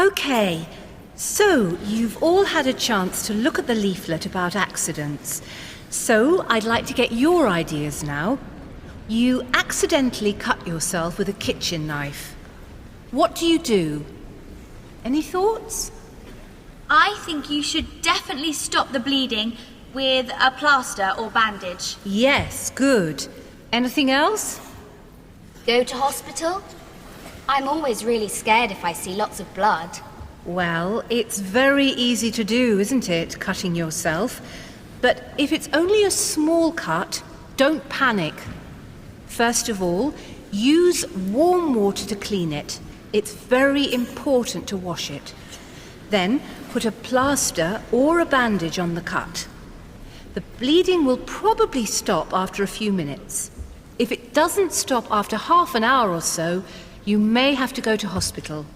Okay, so you've all had a chance to look at the leaflet about accidents. So I'd like to get your ideas now. You accidentally cut yourself with a kitchen knife. What do you do? Any thoughts? I think you should definitely stop the bleeding with a plaster or bandage. Yes, good. Anything else? Go to hospital? I'm always really scared if I see lots of blood. Well, it's very easy to do, isn't it, cutting yourself? But if it's only a small cut, don't panic. First of all, use warm water to clean it. It's very important to wash it. Then put a plaster or a bandage on the cut. The bleeding will probably stop after a few minutes. If it doesn't stop after half an hour or so, you may have to go to hospital.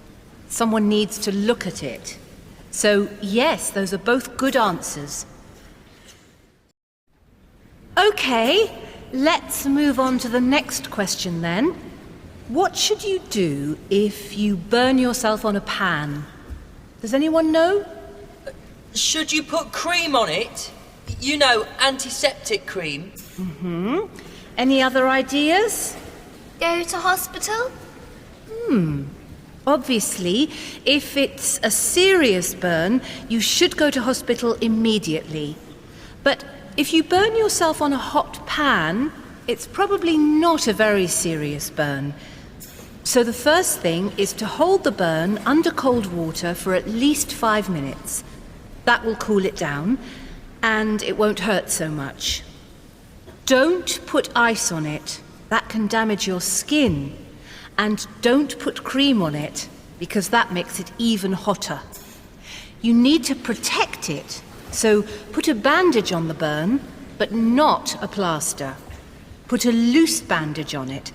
Someone needs to look at it. So, yes, those are both good answers. Okay, let's move on to the next question then. What should you do if you burn yourself on a pan? Does anyone know? Should you put cream on it? You know, antiseptic cream. Any other ideas? Go to hospital? Obviously, if it's a serious burn, you should go to hospital immediately. But if you burn yourself on a hot pan, it's probably not a very serious burn. So the first thing is to hold the burn under cold water for at least 5 minutes. That will cool it down, and it won't hurt so much. Don't put ice on it. That can damage your skin. And don't put cream on it, because that makes it even hotter. You need to protect it, so put a bandage on the burn, but not a plaster. Put a loose bandage on it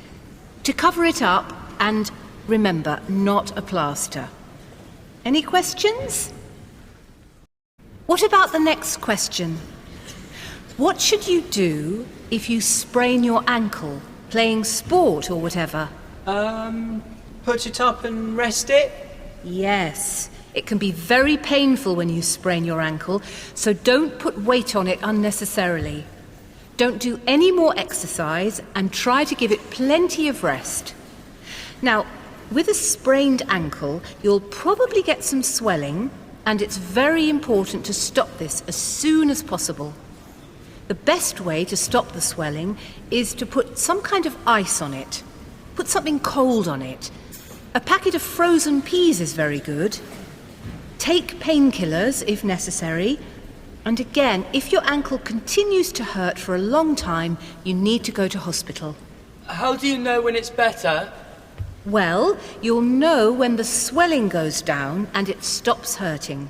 to cover it up, and remember, not a plaster. Any questions? What about the next question? What should you do if you sprain your ankle, playing sport or whatever? Put it up and rest it? Yes, it can be very painful when you sprain your ankle, so don't put weight on it unnecessarily. Don't do any more exercise and try to give it plenty of rest. Now, with a sprained ankle, you'll probably get some swelling, and it's very important to stop this as soon as possible. The best way to stop the swelling is to put some kind of ice on it. Put something cold on it. A packet of frozen peas is very good. Take painkillers if necessary. And again, if your ankle continues to hurt for a long time, you need to go to hospital. How do you know when it's better? Well, you'll know when the swelling goes down and it stops hurting.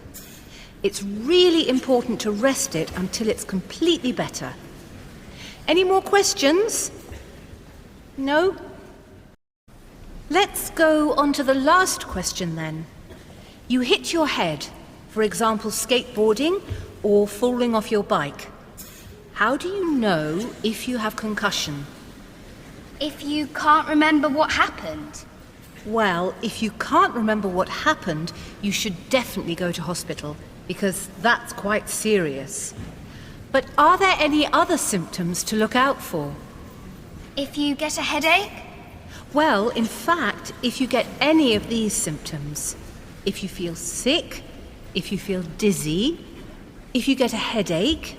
It's really important to rest it until it's completely better. Any more questions? No? Let's go on to the last question then. You hit your head, for example, skateboarding or falling off your bike. How do you know if you have concussion? If you can't remember what happened? Well, if you can't remember what happened, you should definitely go to hospital, because that's quite serious. But are there any other symptoms to look out for? If you get a headache? Well, in fact, if you get any of these symptoms, if you feel sick, if you feel dizzy, if you get a headache,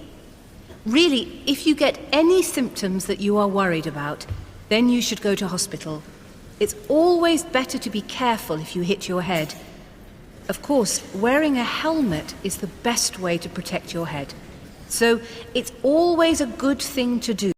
really, if you get any symptoms that you are worried about, then you should go to hospital. It's always better to be careful if you hit your head. Of course, wearing a helmet is the best way to protect your head. So it's always a good thing to do.